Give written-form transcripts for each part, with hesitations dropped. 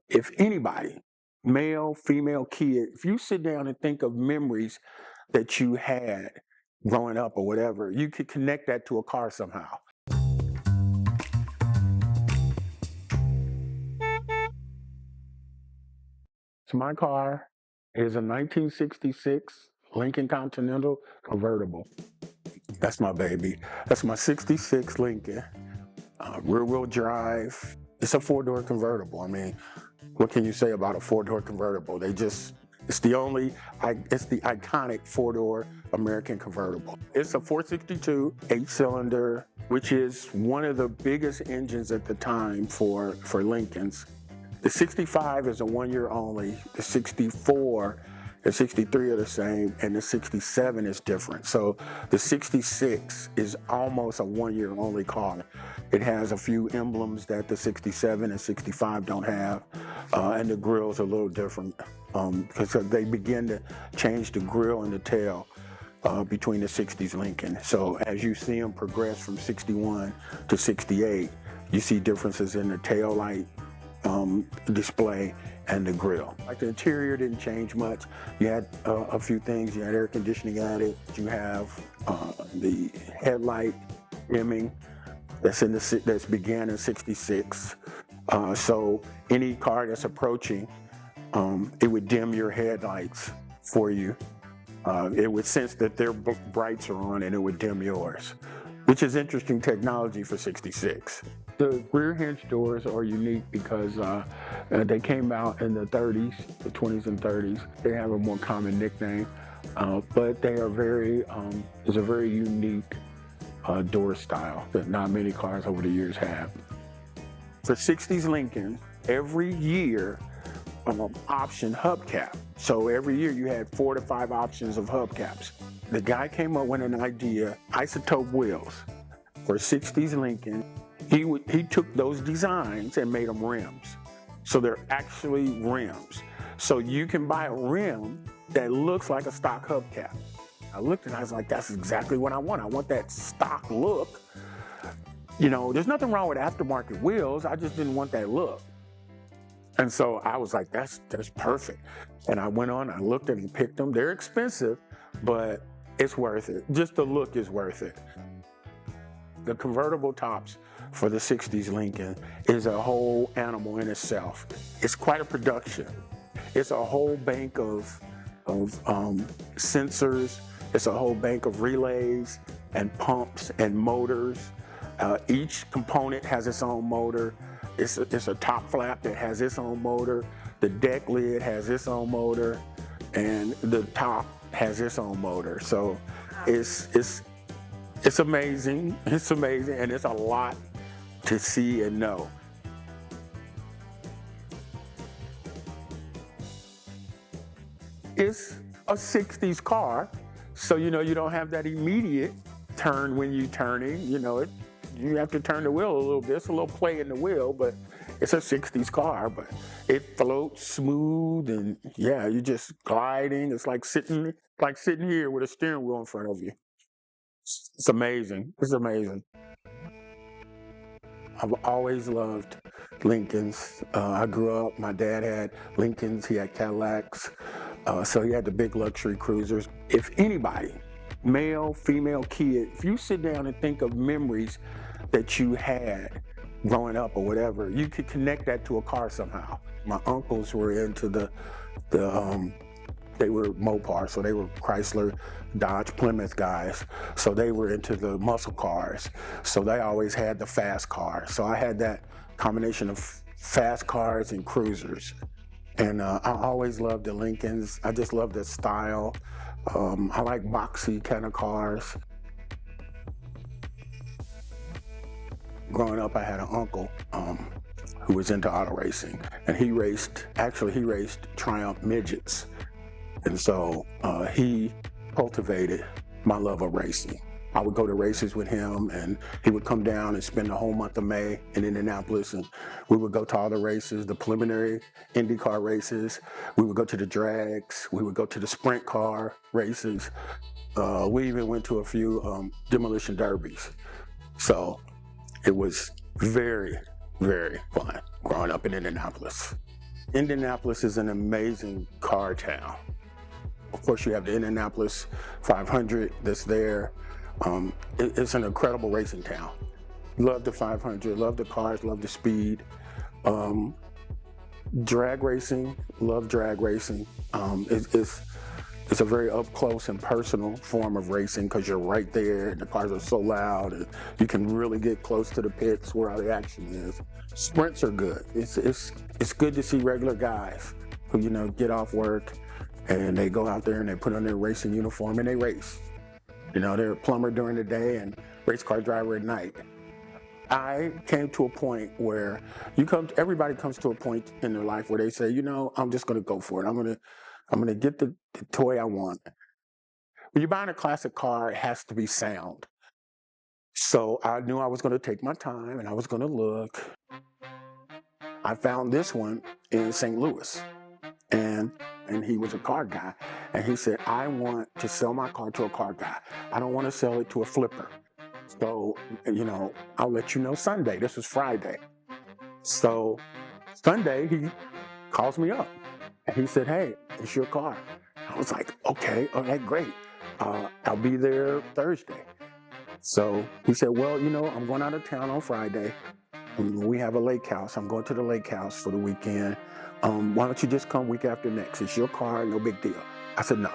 If anybody, male, female, kid, if you sit down and think of memories that you had growing up or whatever, you could connect that to a car somehow. So my car is a 1966 Lincoln Continental Convertible. That's my baby. That's my 66 Lincoln. Rear-wheel drive. It's a four-door convertible. I mean, what can you say about a four-door convertible? it's the iconic four-door American convertible. It's a 462 8-cylinder, which is one of the biggest engines at the time for Lincolns. The 65 is a 1 year only. The 64 and 63 are the same, and the 67 is different. So the 66 is almost a 1 year only car. It has a few emblems that the 67 and 65 don't have, and the grill's a little different because they begin to change the grill and the tail between the 60s Lincoln. So as you see them progress from 61 to 68, you see differences in the tail light display and the grill. Like the interior didn't change much. You had a few things. You had air conditioning added. You have the headlight dimming that's began in 66. So any car that's approaching, it would dim your headlights for you. It would sense that their brights are on and it would dim yours, which is interesting technology for 66. The rear hinge doors are unique because they came out in the 30s, the 20s and 30s. They have a more common nickname, but they are it's a very unique door style that not many cars over the years have. For 60s Lincoln, every year option hubcap. So every year you had 4 to 5 options of hubcaps. The guy came up with an idea, isotope wheels. For 60s Lincoln, he took those designs and made them rims. So they're actually rims. So you can buy a rim that looks like a stock hubcap. I looked and I was like, that's exactly what I want. I want that stock look. You know, there's nothing wrong with aftermarket wheels. I just didn't want that look. And so I was like, that's perfect. And I went on, I looked and picked them. They're expensive, but it's worth it. Just the look is worth it. The convertible tops for the 60s Lincoln is a whole animal in itself. It's quite a production. It's a whole bank of sensors. It's a whole bank of relays and pumps and motors. Each component has its own motor. It's a top flap that has its own motor. The deck lid has its own motor, and the top has its own motor. So it's amazing. It's amazing, and it's a lot to see and know. It's a 60s car, so you don't have that immediate turn when you're turning. You have to turn the wheel a little bit. It's a little play in the wheel, but it's a 60s car, but it floats smooth, and yeah, you're just gliding. It's like sitting here with a steering wheel in front of you. It's amazing. It's amazing. I've always loved Lincolns. I grew up, my dad had Lincolns, he had Cadillacs, so he had the big luxury cruisers. If anybody, male, female, kid, if you sit down and think of memories that you had growing up or whatever, you could connect that to a car somehow. My uncles were into they were Mopar, so they were Chrysler, Dodge, Plymouth guys. So they were into the muscle cars. So they always had the fast cars. So I had that combination of fast cars and cruisers. And I always loved the Lincolns. I just love the style. I like boxy kind of cars. Growing up, I had an uncle who was into auto racing, and he raced Triumph midgets. And so he cultivated my love of racing. I would go to races with him, and he would come down and spend the whole month of May in Indianapolis, and we would go to all the races, the preliminary IndyCar races. We would go to the drags. We would go to the sprint car races. We even went to a few demolition derbies. So it was very, very fun growing up in Indianapolis. Indianapolis is an amazing car town. Of course, you have the Indianapolis 500 that's there. It's an incredible racing town. Love the 500, love the cars, love the speed. Drag racing, love drag racing. It's a very up close and personal form of racing because you're right there and the cars are so loud and you can really get close to the pits where all the action is. Sprints are good. It's good to see regular guys who, you know, get off work and they go out there and they put on their racing uniform and they race. You know, they're a plumber during the day and race car driver at night. I came to a point where everybody comes to a point in their life where they say, you know, I'm just going to go for it. I'm going to get the toy I want. When you're buying a classic car, it has to be sound. So I knew I was going to take my time and I was going to look. I found this one in St. Louis, and he was a car guy. And he said, I want to sell my car to a car guy. I don't want to sell it to a flipper. So, you know, I'll let you know Sunday. This was Friday. So Sunday, he calls me up and he said, hey, it's your car. I was like, okay, great. I'll be there Thursday. So he said, well, you know, I'm going out of town on Friday. We have a lake house. I'm going to the lake house for the weekend. Why don't you just come week after next? It's your car, no big deal. I said, no.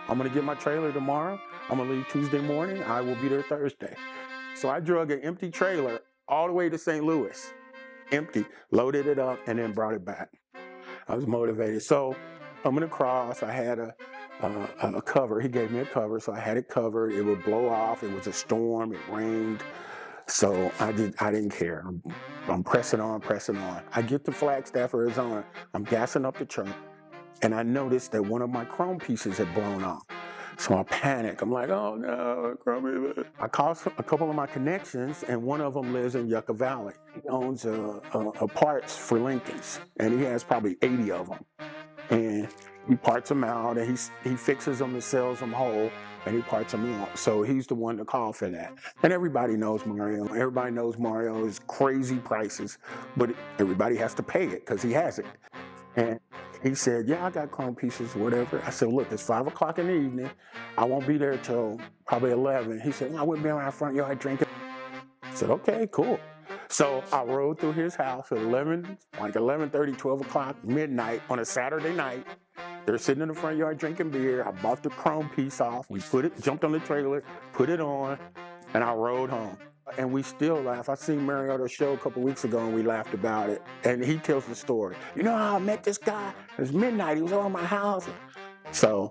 I'm going to get my trailer tomorrow. I'm going to leave Tuesday morning. I will be there Thursday. So I drug an empty trailer all the way to St. Louis, empty, loaded it up, and then brought it back. I was motivated. So coming across, I had a cover. He gave me a cover, so I had it covered. It would blow off. It was a storm. It rained. So I didn't care. I'm pressing on. I get to Flagstaff, Arizona. I'm gassing up the truck. And I noticed that one of my chrome pieces had blown off. So I panic. I'm like, oh no, chrome. I called a couple of my connections, and one of them lives in Yucca Valley. He owns a parts for Lincolns, and he has probably 80 of them. And he parts them out, and he fixes them and sells them whole, and he parts them out. So he's the one to call for that. And everybody knows Mario. Everybody knows Mario's crazy prices, but everybody has to pay it because he has it. And he said, yeah, I got chrome pieces, whatever. I said, look, it's 5 o'clock in the evening. I won't be there till probably 11. He said, I wouldn't be around front yard drinking. I said, okay, cool. So I rode through his house at 11:30, 12 o'clock, midnight on a Saturday night. They're sitting in the front yard drinking beer. I bought the chrome piece off. We jumped on the trailer, put it on, and I rode home. And we still laugh. I seen Mario's show a couple weeks ago and we laughed about it. And he tells the story. You know how I met this guy? It was midnight. He was over my house. So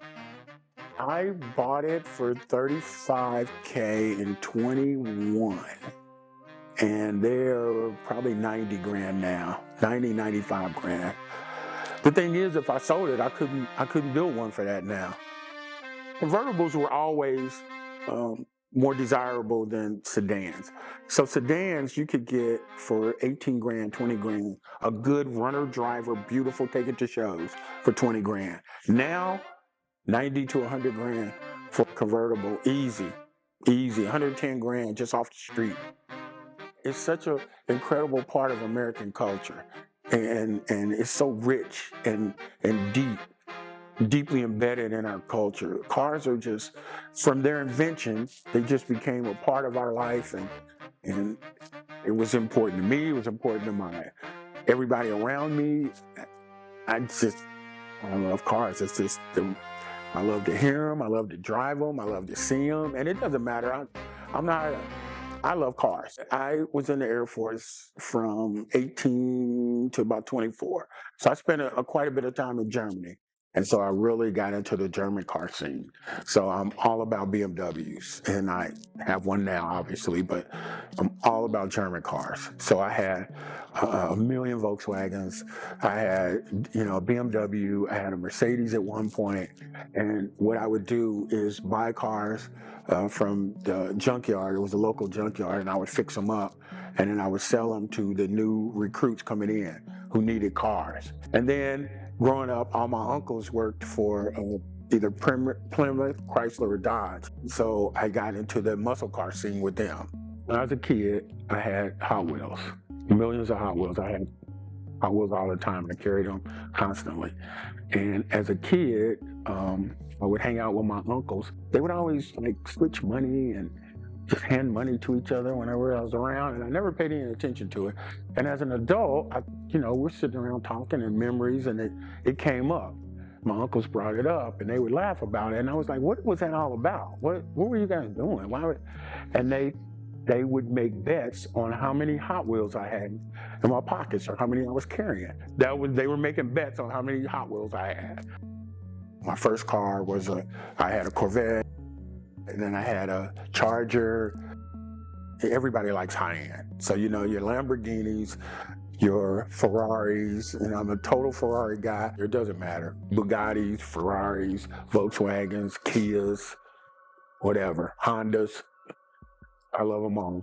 I bought it for $35K in 21. And they're probably 90 grand now, 90, 95 grand. The thing is, if I sold it, I couldn't build one for that now. Convertibles were always more desirable than sedans. So sedans you could get for 18 grand, 20 grand, a good runner driver, beautiful, take it to shows for 20 grand. Now, 90 to 100 grand for a convertible, easy, 110 grand just off the street. It's such an incredible part of American culture, and it's so rich and deeply embedded in our culture. Cars are just, from their invention, they just became a part of our life, and it was important to me. It was important to everybody around me. I love cars. It's just I love to hear them. I love to drive them. I love to see them, and it doesn't matter. I love cars. I was in the Air Force from 18 to about 24. So I spent quite a bit of time in Germany. And so I really got into the German car scene. So I'm all about BMWs. And I have one now, obviously, but I'm all about German cars. So I had a million Volkswagens. I had, a BMW. I had a Mercedes at one point. And what I would do is buy cars from the junkyard. It was a local junkyard, and I would fix them up, and then I would sell them to the new recruits coming in who needed cars. And then growing up, all my uncles worked for either Plymouth, Chrysler, or Dodge. So I got into the muscle car scene with them. When I was a kid, I had Hot Wheels, millions of Hot Wheels. I had Hot Wheels all the time, and I carried them constantly. And as a kid, I would hang out with my uncles. They would always like switch money and just hand money to each other whenever I was around, and I never paid any attention to it. And as an adult, we're sitting around talking and memories, and it came up. My uncles brought it up, and they would laugh about it, and I was like, "What was that all about? What were you guys doing? Why would?" And they would make bets on how many Hot Wheels I had in my pockets or how many I was carrying. They were making bets on how many Hot Wheels I had. My first car was I had a Corvette, and then I had a Charger. Everybody likes high end. So, your Lamborghinis, your Ferraris, and I'm a total Ferrari guy. It doesn't matter. Bugattis, Ferraris, Volkswagens, Kias, whatever, Hondas. I love them all.